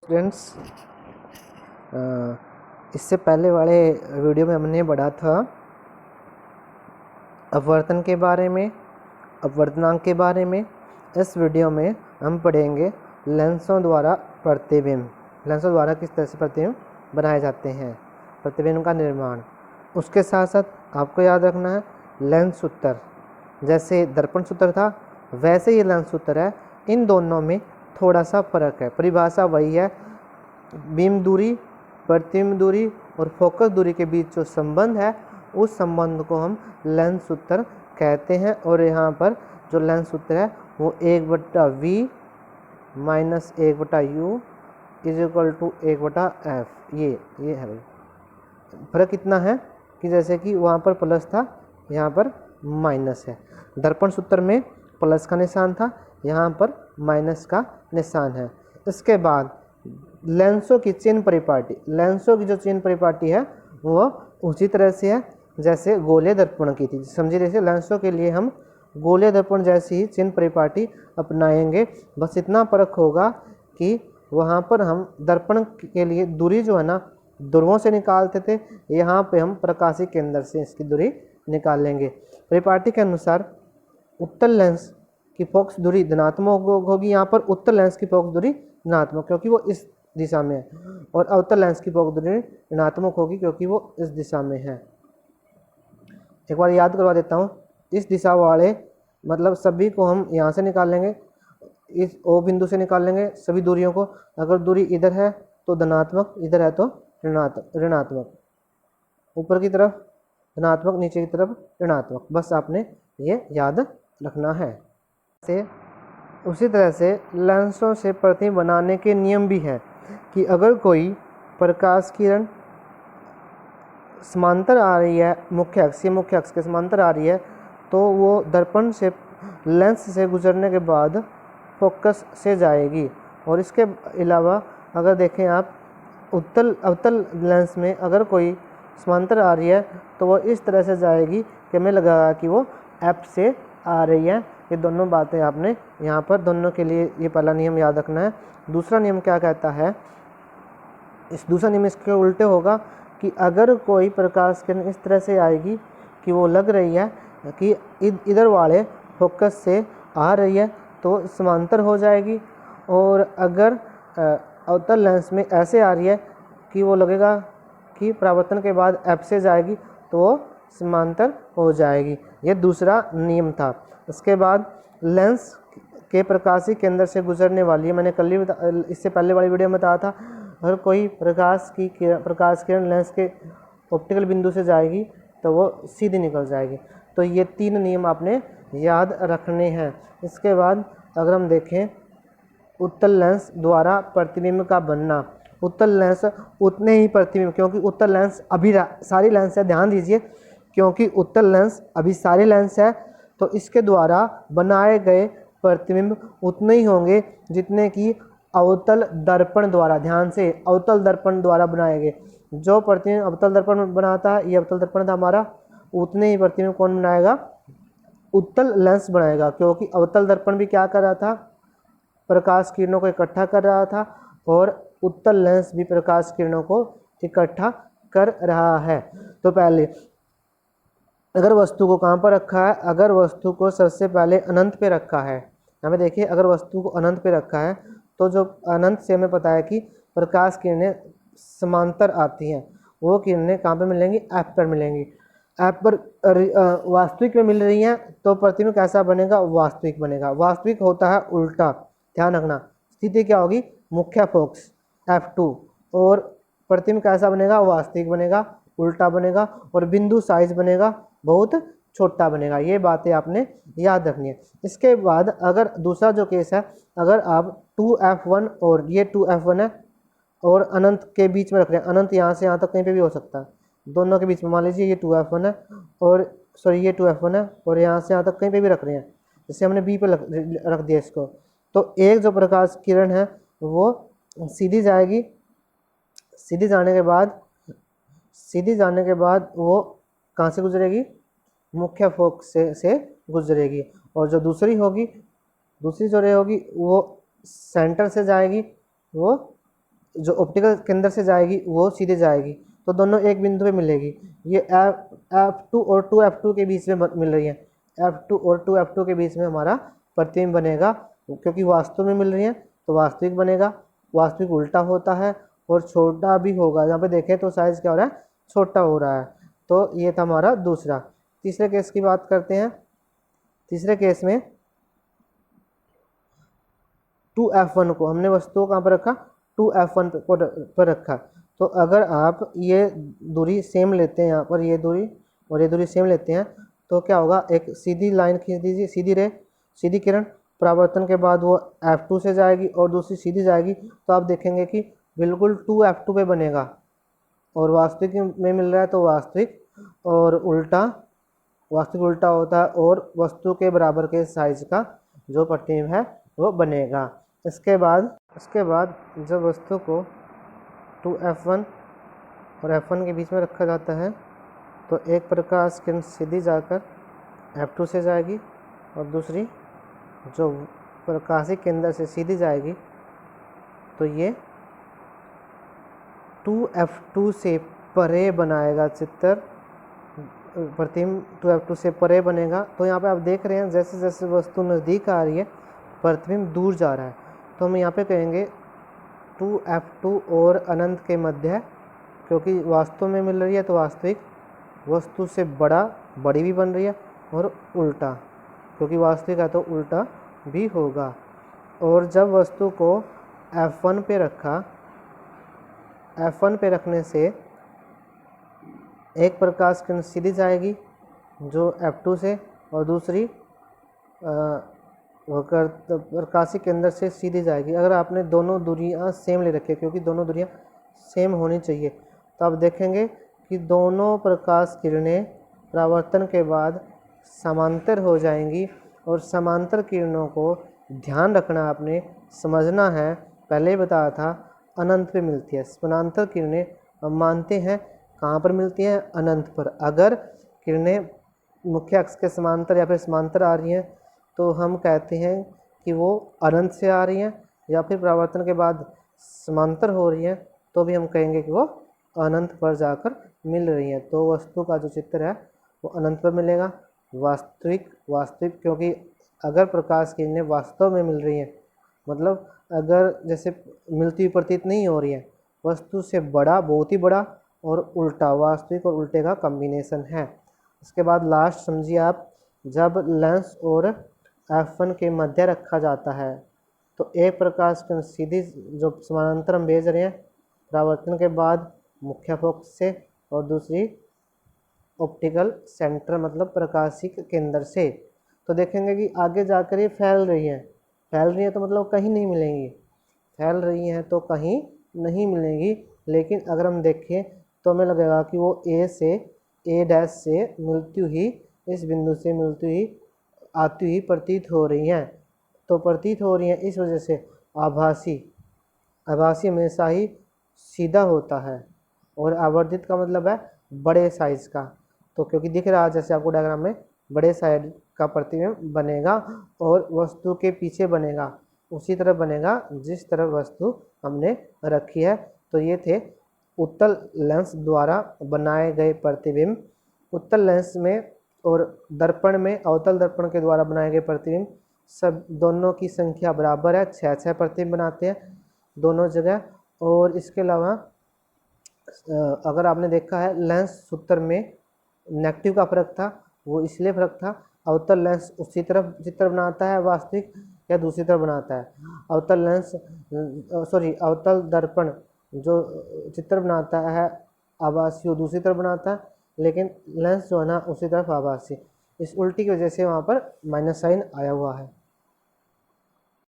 Friends, इससे पहले वाले वीडियो में हमने पढ़ा था अपवर्तन के बारे में, अपवर्तनांक के बारे में। इस वीडियो में हम पढ़ेंगे लेंसों द्वारा प्रतिबिंब, लेंसों द्वारा किस तरह से प्रतिबिंब बनाए जाते हैं, प्रतिबिंब का निर्माण। उसके साथ साथ आपको याद रखना है लेंस सूत्र, जैसे दर्पण सूत्र था वैसे ये लेंस सूत्र है। इन दोनों में थोड़ा सा फर्क है, परिभाषा वही है। बीम दूरी, प्रतिबिंब दूरी और फोकस दूरी के बीच जो संबंध है उस संबंध को हम लेंस सूत्र कहते हैं। और यहाँ पर जो लेंस सूत्र है वो 1/v minus 1/u is equal to 1/f। ये है भाई। फर्क कितना है कि जैसे कि वहाँ पर प्लस था, यहाँ पर माइनस है। दर्पण सूत्र में प्लस का निशान था, यहाँ पर माइनस का निशान है। इसके बाद लेंसों की चिन्ह परिपाटी, लेंसों की जो चिन्ह परिपाटी है वो उसी तरह से है जैसे गोले दर्पण की थी। समझिए, जैसे लेंसों के लिए हम गोले दर्पण जैसी ही चिन्ह परिपाटी अपनाएंगे। बस इतना फर्क होगा कि वहाँ पर हम दर्पण के लिए दूरी जो है ना ध्रुवों से निकालते थे, यहाँ पे हम प्रकाशीय केंद्र से इसकी दूरी निकाल लेंगे। परिपाटी के अनुसार उत्तल लेंस की फोकस दूरी धनात्मक होगी, यहाँ पर उत्तल लेंस की फोकस दूरी धनात्मक क्योंकि वो इस दिशा में है, और अवतल लेंस की फोकस दूरी ऋणात्मक होगी क्योंकि वो इस दिशा में है। एक बार याद करवा देता हूँ, इस दिशा वाले मतलब सभी को हम यहाँ से निकाल लेंगे, इस ओ बिंदु से निकाल लेंगे सभी दूरियों को। अगर दूरी इधर है तो धनात्मक, इधर है तो ऋणात्मक, ऊपर की तरफ धनात्मक, नीचे की तरफ ऋणात्मक। बस आपने ये याद रखना है। उसी तरह से लेंसों से प्रतिबिंब बनाने के नियम भी है कि अगर कोई प्रकाश किरण समांतर आ रही है, मुख्य अक्ष के समांतर आ रही है, तो वो दर्पण से लेंस से गुजरने के बाद फोकस से जाएगी। और इसके अलावा अगर देखें आप उत्तल अवतल लेंस में अगर कोई समांतर आ रही है तो वो इस तरह से जाएगी कि हमें लगेगा कि वो एफ से आ रही है। ये दोनों बातें आपने यहाँ पर दोनों के लिए ये पहला नियम याद रखना है। दूसरा नियम क्या कहता है, इस दूसरा नियम इसके उल्टे होगा कि अगर कोई प्रकाश किरण इस तरह से आएगी कि वो लग रही है कि इधर वाले फोकस से आ रही है तो समांतर हो जाएगी, और अगर अवतल लेंस में ऐसे आ रही है कि वो लगेगा कि परावर्तन के बाद एफ से जाएगी तो वो समांतर हो जाएगी। ये दूसरा नियम था। इसके बाद लेंस के प्रकाशीय केंद्र से गुजरने वाली है, मैंने कल ही इससे पहले वाली वीडियो में बताया था, अगर कोई प्रकाश किरण लेंस के ऑप्टिकल बिंदु से जाएगी तो वो सीधी निकल जाएगी। तो ये तीन नियम आपने याद रखने हैं। इसके बाद अगर हम देखें उत्तल लेंस द्वारा प्रतिबिंब का बनना, उत्तल लेंस उतने ही प्रतिबिंब, क्योंकि उत्तल लेंस अभी सारी लेंस है, ध्यान दीजिए, क्योंकि उत्तल लेंस अभी सारे लेंस है तो इसके द्वारा बनाए गए प्रतिबिंब उतने ही होंगे जितने कि अवतल दर्पण द्वारा, ध्यान से, अवतल दर्पण द्वारा बनाए गए। जो प्रतिबिंब अवतल दर्पण बनाता है, ये अवतल दर्पण था हमारा, उतने ही प्रतिबिंब कौन बनाएगा, उत्तल लेंस बनाएगा। क्योंकि अवतल दर्पण भी क्या कर रहा था, प्रकाश किरणों को इकट्ठा कर रहा था, और उत्तल लेंस भी प्रकाश किरणों को इकट्ठा कर रहा है। तो पहले अगर वस्तु को कहाँ पर रखा है, अगर वस्तु को सबसे पहले अनंत पे रखा है, यहाँ पे देखिए, अगर वस्तु को अनंत पे रखा है तो जो अनंत से हमें पता है कि प्रकाश किरणें समांतर आती हैं, वो किरणें कहाँ पे मिलेंगी, एफ पर मिलेंगी। एफ पर वास्तविक में मिल रही हैं तो प्रतिबिंब कैसा बनेगा, वास्तविक बनेगा। वास्तविक होता है उल्टा, ध्यान रखना। स्थिति क्या होगी, मुख्य फोकस F2, और प्रतिबिंब कैसा बनेगा, वास्तविक बनेगा, उल्टा बनेगा, और बिंदु साइज बनेगा बहुत छोटा बनेगा। ये बातें आपने याद रखनी है। इसके बाद अगर दूसरा जो केस है, अगर आप 2F1 और ये 2F1 है और अनंत के बीच में रख रहे हैं, अनंत यहाँ से यहाँ तक कहीं पे भी हो सकता है, दोनों के बीच में, मान लीजिए ये 2F1 है और ये 2F1 है और यहाँ से यहाँ तक कहीं पे भी रख रहे हैं, जैसे हमने बी पे रख दिया इसको, तो एक जो प्रकाश किरण है वो सीधी जाएगी, सीधी जाने के बाद वो कहाँ से गुजरेगी, मुख्य फोकस से गुजरेगी। और जो दूसरी जो रे होगी वो सेंटर से जाएगी, वो जो ऑप्टिकल केंद्र से जाएगी वो सीधे जाएगी, तो दोनों एक बिंदु पे मिलेगी। ये F2 और 2F2 के बीच में मिल रही है, F2 और 2F2 के बीच में हमारा प्रतिबिंब बनेगा, क्योंकि वास्तव में मिल रही है तो वास्तविक बनेगा। वास्तविक उल्टा होता है और छोटा भी होगा, यहाँ पे देखें तो साइज क्या हो रहा है, छोटा हो रहा है। तो ये था हमारा दूसरा। तीसरे केस की बात करते हैं। तीसरे केस में 2F1 को हमने वस्तु कहाँ पर रखा, 2F1 पर रखा। तो अगर आप ये दूरी सेम लेते हैं, यहाँ पर ये दूरी और ये दूरी सेम लेते हैं, तो क्या होगा, एक सीधी लाइन खींच दीजिए, सीधी रे, सीधी किरण, परावर्तन के बाद वो F2 से जाएगी और दूसरी सीधी जाएगी, तो आप देखेंगे कि बिल्कुल 2F2 पे बनेगा। और वास्तविक में मिल रहा है तो वास्तविक, और उल्टा, वास्तविक उल्टा होता है और वस्तु के बराबर के साइज का जो प्रतिबिंब है वो बनेगा। इसके बाद जब वस्तु को 2F1 और F1 के बीच में रखा जाता है, तो एक प्रकाश किरण सीधी जाकर F2 से जाएगी और दूसरी जो प्रकाशिक केंद्र से सीधी जाएगी, तो ये 2F2 से परे बनाएगा चित्र, प्रतिबिंब 2F2 से परे बनेगा। तो यहाँ पे आप देख रहे हैं जैसे जैसे वस्तु नज़दीक आ रही है प्रतिबिंब दूर जा रहा है, तो हम यहाँ पे कहेंगे 2F2 और अनंत के मध्य, क्योंकि वास्तव में मिल रही है तो वास्तविक, वस्तु से बड़ी भी बन रही है, और उल्टा, क्योंकि वास्तविक है तो उल्टा भी होगा। और जब वस्तु को F1 पे रखा, F1 पे रखने से एक प्रकाश किरण सीधी जाएगी जो F2 से, और दूसरी प्रकाशिक केंद्र से सीधी जाएगी। अगर आपने दोनों दूरियां सेम ले रखी है, क्योंकि दोनों दूरियां सेम होनी चाहिए, तो आप देखेंगे कि दोनों प्रकाश किरणें परावर्तन के बाद समांतर हो जाएंगी। और समांतर किरणों को ध्यान रखना, आपने समझना है, पहले ही बताया था, अनंत पे मिलती है। समांतर किरणें हम मानते हैं कहाँ पर मिलती हैं, अनंत पर। अगर किरणें मुख्य अक्ष के समांतर या फिर समांतर आ रही हैं, तो हम कहते हैं कि वो अनंत से आ रही हैं, या फिर परावर्तन के बाद समांतर हो रही हैं, तो भी हम कहेंगे कि वो अनंत पर जाकर मिल रही हैं। तो वस्तु का जो चित्र है वो अनंत पर मिलेगा। वास्तविक, क्योंकि अगर प्रकाश किरणें वास्तव में मिल रही हैं, मतलब अगर जैसे मिलती हुई प्रतीत नहीं हो रही है, वस्तु से बड़ा, बहुत ही बड़ा, और उल्टा, वास्तविक और उल्टे का कॉम्बिनेशन है। इसके बाद लास्ट समझिए आप, जब लेंस और F1 के मध्य रखा जाता है, तो एक प्रकाश किरण सीधी जो समानांतर हम भेज रहे हैं परावर्तन के बाद मुख्य फोकस से, और दूसरी ऑप्टिकल सेंटर मतलब प्रकाशिक केंद्र से, तो देखेंगे कि आगे जाकर ये फैल रही है तो मतलब कहीं नहीं मिलेंगी, फैल रही हैं तो कहीं नहीं मिलेंगी। लेकिन अगर हम देखें तो हमें लगेगा कि वो A से मिलती हुई, इस बिंदु से मिलती हुई आती हुई प्रतीत हो रही हैं। तो प्रतीत हो रही हैं इस वजह से आभासी हमेशा ही सीधा होता है, और आवर्धित का मतलब है बड़े साइज का। तो क्योंकि दिख रहा है जैसे आपको डायग्राम में, बड़े साइज का प्रतिबिंब बनेगा और वस्तु के पीछे बनेगा, उसी तरह बनेगा जिस तरह वस्तु हमने रखी है। तो ये थे उत्तल लेंस द्वारा बनाए गए प्रतिबिंब। उत्तल लेंस में और दर्पण में, अवतल दर्पण के द्वारा बनाए गए प्रतिबिंब, सब दोनों की संख्या बराबर है, 6 प्रतिबिंब बनाते हैं दोनों जगह। और इसके अलावा अगर आपने देखा है लेंस सूत्र में नेगेटिव का फर्क था, वो इसलिए फर्क था, अवतल लेंस उसी तरफ चित्र बनाता है वास्तविक या दूसरी तरफ बनाता है। अवतल दर्पण जो चित्र बनाता है आभासी, वो दूसरी तरफ बनाता है, लेकिन लेंस जो है ना उसी तरफ आभासी। इस उल्टी की वजह से वहाँ पर माइनस साइन आया हुआ है।